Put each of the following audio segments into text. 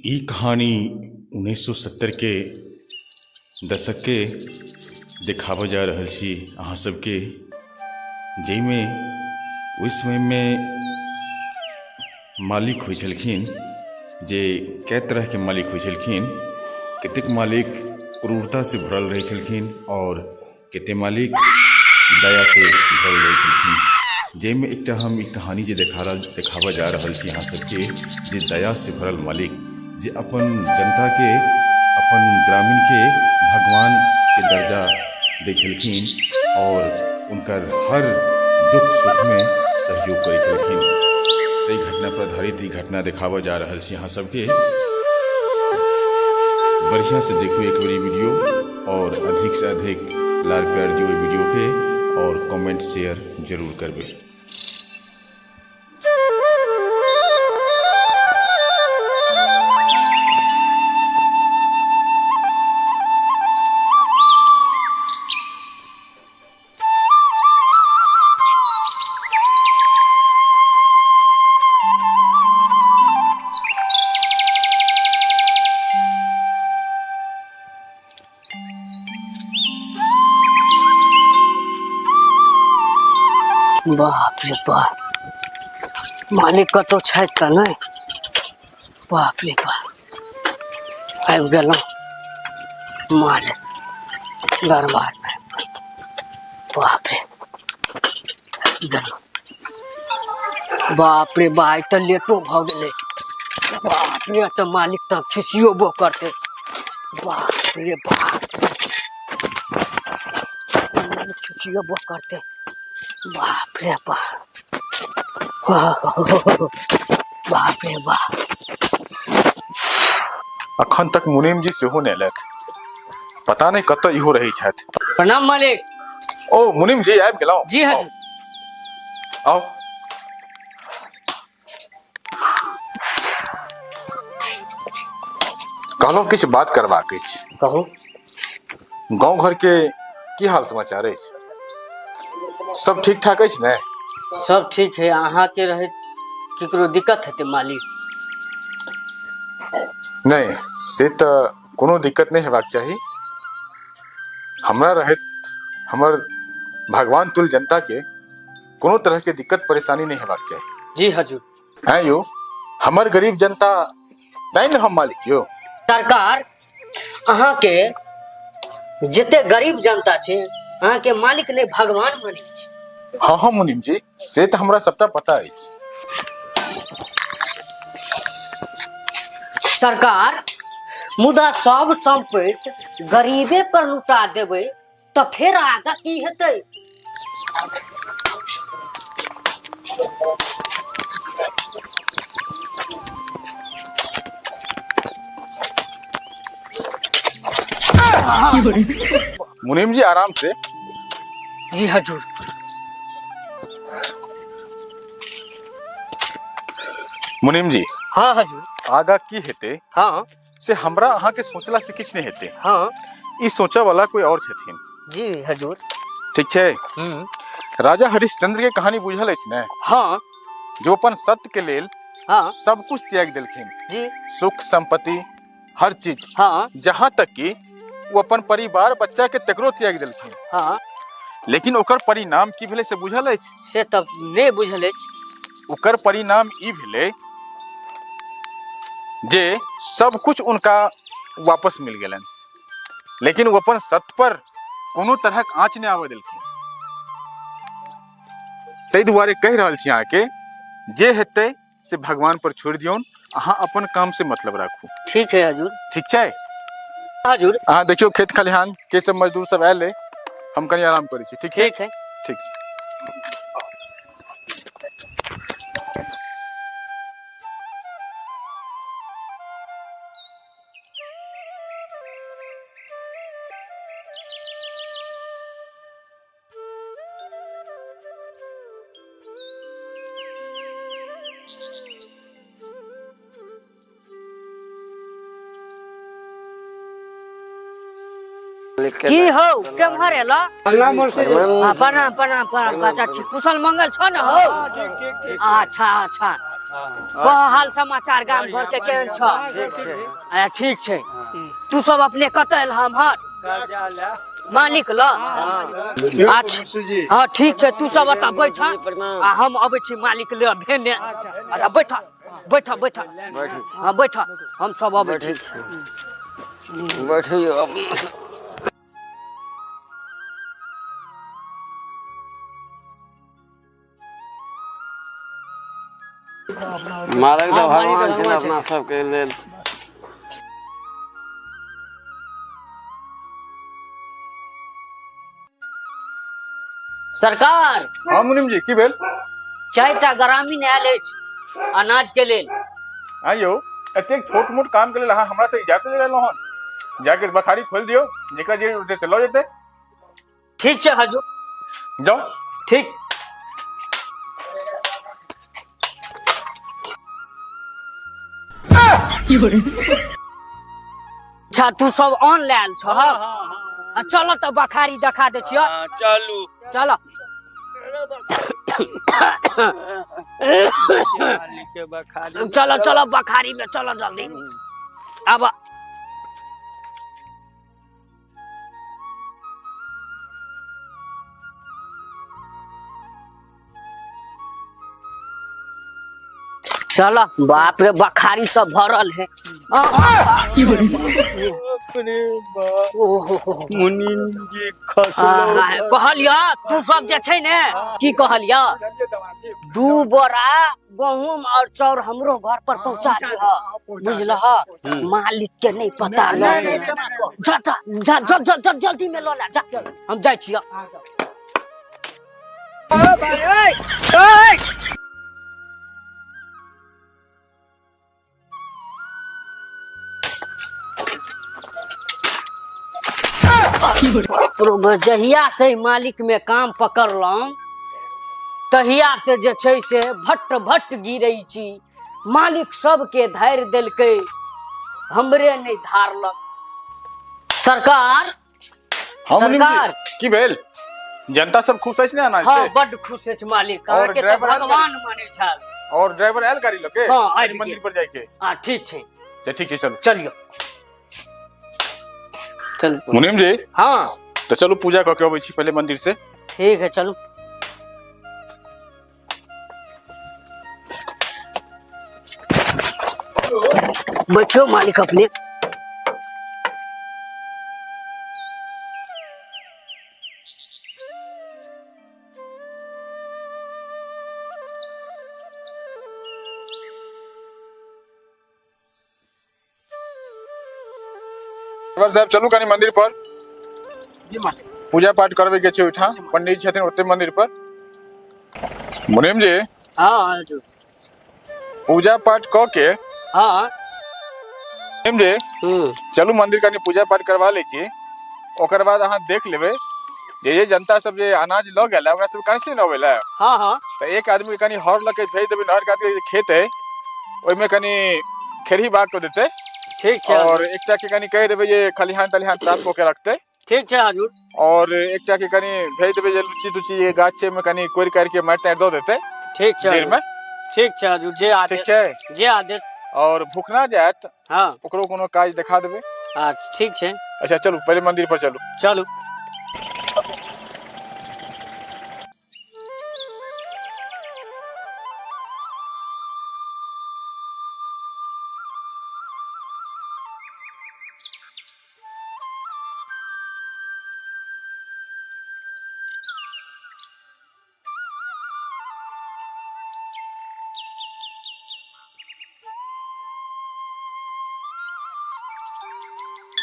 ई कहानी 1970 के दशक के देखाबऽ जा रहल छी अहाँ सबके, जाहिमे ओहि समयमे मालिक होइ छलखिन जे कए तरहके मालिक होइ छलखिन। कतेक मालिक क्रूरता से भरल रहै छलखिन और कतेक मालिक दया से भरल रहै छलखिन। जाहिमे एकटा हम ई कहानी जे देखाबऽ जा रहल छी अहाँ सबके, जे दया से भरल मालिक जे अपन जनता के, अपन ग्रामीण के भगवान के दर्जा दै छलखिन और उनकर हर दुख सुख में सहयोग करै छलखिन। ताहि घटना पर आधारित ई घटना देखाबऽ जा रहल छी अहाँ सबके। बढ़िया से देखू एक बारी वीडियो और अधिक से अधिक लाइक कर दियो वीडियो के और कमेंट शेयर जरूर करबे। बाप रे बाप, मालिक कतौ छथि तऽ नहि। बाप रे बाप, आबि गेलहुँ मालिक दरबारमे। बाप रे, गेलहुँ। बाप रे बा, आइ तऽ लेटो भऽ गेलै। बाप रे, तऽ मालिक तऽ खिसियोबो करतै। बाप रे बाप, खिसियोबो करतै। बाप रे बाप, बाप रे बाप। अखन तक मुनीम जी सेहो नहि एलथि, पता नहि कतऽ इहो रहै छथि। प्रणाम मालिक। ओ मुनीम जी आबि गेलहुँ। जी हजूर। आओ कहलहुँ किछु बात करबाक अछि। कहू। गाँव घर के की हाल समाचार अछि? सब ठीक ठाक अछि ने? सब ठीक है। अहाँ के रहे केकरो दिक्कत हेतै मालिक? नहीं, से तऽ कोनो दिक्कत नहीं हेबाक चाही। हमरा रहैत हमर भगवान तुल्य जनता के कोनो तरह के दिक्कत परेशानी नहीं हेबाक चाही। जी हजूर। हैं यो, हमर गरीब जनता तैं ने हम मालिक यो। सरकार, अहाँ के जते गरीब जनता छै, अहाँ के मालिक नहीं भगवान मानै छै। हाँ हाँ मुनीम जी, से तो हमरा सबटा पता अछि। सरकार, मुदा सब संपत्ति गरीबे पर लुटा देबै तऽ फिर आगा की हेतै? मुनीम जी आराम से। जी हजूर। मुनीम जी, हाँ हजूर। आगा की हेतै हाँ से हमरा अहाँ के सोचला से किछ नहीं हेतै। हाँ ई सोचा वाला कोई और छथिन। जी हजूर। ठीक छै। राजा हरिश्चंद्र के कहानी बुझल अछि ने? हाँ जो अपन सत्य के लेल हाँ सब कुछ त्याग देलखिन। जी। सुख संपत्ति हर चीज, हाँ जहाँ तक कि वो अपन परिवार बच्चा के तकरो त्याग देलखिन। हाँ, लेकिन ओकर परिणाम की भेलै से बुझल अछि? से तब नहीं बुझल अछि। ओकर परिणाम ई भेलै जे सब कुछ उनका वापस मिल गेलन, लेकिन वो अपन सत्य पर कोनो तरहक आँच नहीं आवे देलखिन। ताहि दुआरे कहि रहल छी अहाँ के, जे हेतै से भगवान पर छोड़ दियौन, अहाँ अपन काम से मतलब राखू। ठीक है हजूर। ठीक छै हजूर। अहाँ देखियो खेत खलिहान के सब मजदूर सब आयल है, हम कनी आराम करै छी। ठीक छै? ठीक है। ठीक छै। की हो केम्हर एला? प्रणाम प्रणाम प्रणाम। अच्छा ठीक, कुशल मंगल छ न हो? अच्छा अच्छा। कह हाल समाचार गाम घर के केहन छ? ठीक छै। तू सब अपने कतऽ एल हमर मालिक ल? अच्छा हाँ ठीक छै, तू सब एतऽ बैठ आ हम अबै छी मालिक ले भेने। अच्छा बैठ बैठ बैठ हाँ बैठ, हम सब अबै छी। बैठियो। मालिक तो भगवान छै अपना सबके लेल। सरकार हाँ मुनिम जी की भेल? 4टा ग्रामीण आयल अछि अनाज के लेल। हाँ यौ, एतेक छोट मोट काम के लेल अहाँ हमरा से इजाजत ले लेलहुँ हन। जाके बखारी खोल दियो, जेकरा जे उठे चलो जेते। ठीक छै हजूर। जाओ। ठीक। अच्छा तू सब ऑन लायल छ? चल तो बखारी देखा दे छियो। चलू चल चलो चलो बखारी में चलो जल्दी। अब चल। बाप रे बखारी तो भरल है। मुनिम जी कहलिया तू सब जे छै ने की कहलिया 2 बोरा गहूम और चाउर हमरो घर पर पहुंचा दिया, बुझलह? मालिक के नहीं पता लगे। जा जा जा जा जा जा जल्दी में लो ला जा, हम जाय छियै। जहिया से मालिक में काम पकड़लौं तहिया से जे छै से भट्ट भट्ट गिरै छी। मालिक सबके धारि देलकै, हमरे नहीं धारलक। सरकार हाँ मुनिम सरकार जी की भेल? जनता सब खुश अछि ने अनाज हाँ से? बड़ खुश अछि मालिक, और अहाँके तो ड्राइवर आयल भगवान माने छल। और ड्राइवर आयल गाड़ी लेके? हाँ, आयल मंदिर गेल। पर जाके। हाँ ठीक छै, ठीक है चलो। चलियो चल। मुनिम जी हाँ तो चलो पूजा करके अबै छी पहले मंदिर से। ठीक है चलो। बैठो मालिक अपने। ड्राइवर साहब चलू कनी मंदिर पर। जी मालिक। पूजा पाठ करबे के छै ओठा, पंडित जी छथिन ओते मंदिर पर। मुनिम जी हाँ हजूर। पूजा पाठ क के हाँ मुनिम जी चलू मंदिर कनी पूजा पाठ करवा ले छी। ओकर बाद अहाँ देख लेबै जे जनता सब जे अनाज ल गेल ओकरा सब कहां से न होवेला। हाँ हाँ तो एक आदमी कनी हर ल के भेज देबै, नहर काट के खेत है ओइ में कनी खेरही बाग कर देते। ठीक छै और हजूर। एकटा के कनी कह देबै जे खलिहान तलिहान साफ क के रखते। ठीक छै हजूर। और एकटा के कनी भेज देबै जे लुच्ची तुच्ची ये गाछ छै में कनी कोरि काट के माटि ताटि दो देते ठीक छै देर में। ठीक छै हजूर, जे ठीक आदेश छै। जे आदेश। और भूखना जात हाँ ओकरो कोनो काज दिखा देबै। ठीक छै। अच्छा चलू पहले मंदिर पर चलू। चलू।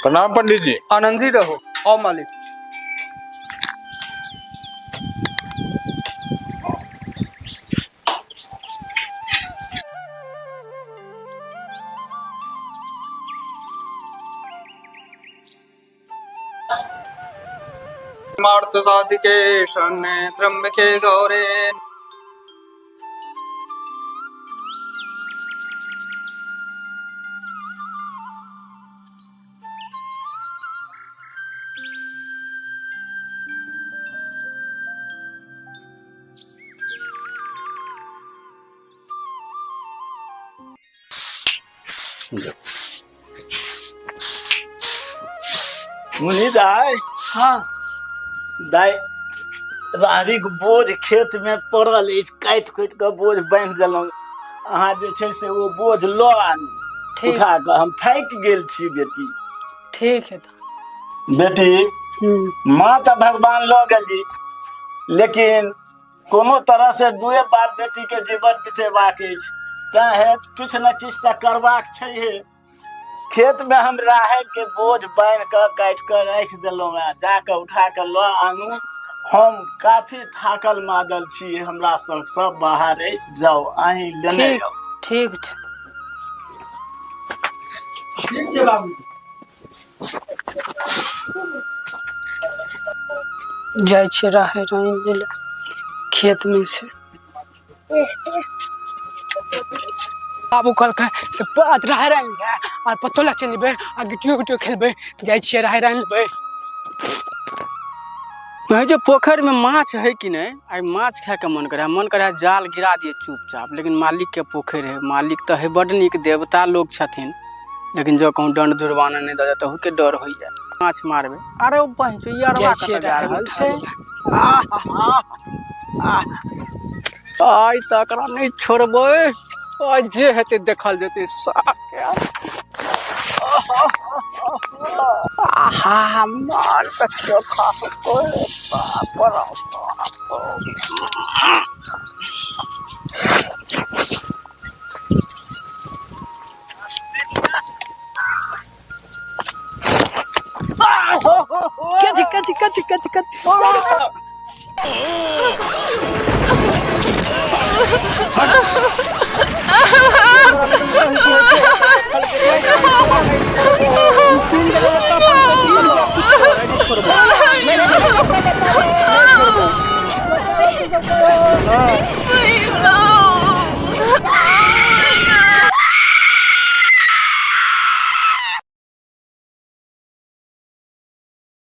प्रणाम पंडित जी। आनंदी रहो। आओ मालिक। मार्थ साधिके शरण्ये त्र्यंबके गौरे। मुनि दाई हाँ दाई राहरी के बोझ खेत में पड़ल अछि, काटि खोटि कऽ बोझ बांधि देलहुँ। अहाँ जे छै से ओ बोझ लऽ आनू ठीक उठा कऽ। हम थाकि गेल छी बेटी। ठीक है तो बेटी माँ तऽ भगवान लऽ गेली, लेकिन कोनो तरह से दुए बाप बेटी के जीवन बितेबाक अछि, तैं हेतु किछु ने किछु तऽ करबाक छैहे। खेत में हम राहरि के बोझ बांधि कऽ काटि कऽ राखि देलहुँ हैं, जाकऽ उठा कऽ लऽ आनू। हम काफी थाकल मादल छी, हमरा सब बाहर अछि, जाउ अहीं लेने ठीक जाउ। ठीक छै। ठीक छै बाबू। जाइ छियै राहरि आनि लै लए खेत में से। बाबू कहलकै से राहरि आनि ले और पत्तो लए चलि जेबै आ गिट्टियो खेलबै। जाइ छियै राहरि आनि लेबै। वही जो पोखर में माछ है कि नहीं, आई माछ खाए के मन करे जाल गिरा दिए चुपचाप, लेकिन मालिक के पोखर है, मालिक तो है बड़ नीक, देवता लोग छथिन, लेकिन जो कहूँ दंड जुर्माना नहीं दे तहू के डर होइए। माछ मारबे। अरे यारवा कतऽ जा रहल छै? आइ तक नहीं छोड़बै, आज जे हेतै देखल जेतै। आहा मार देखियो खा कच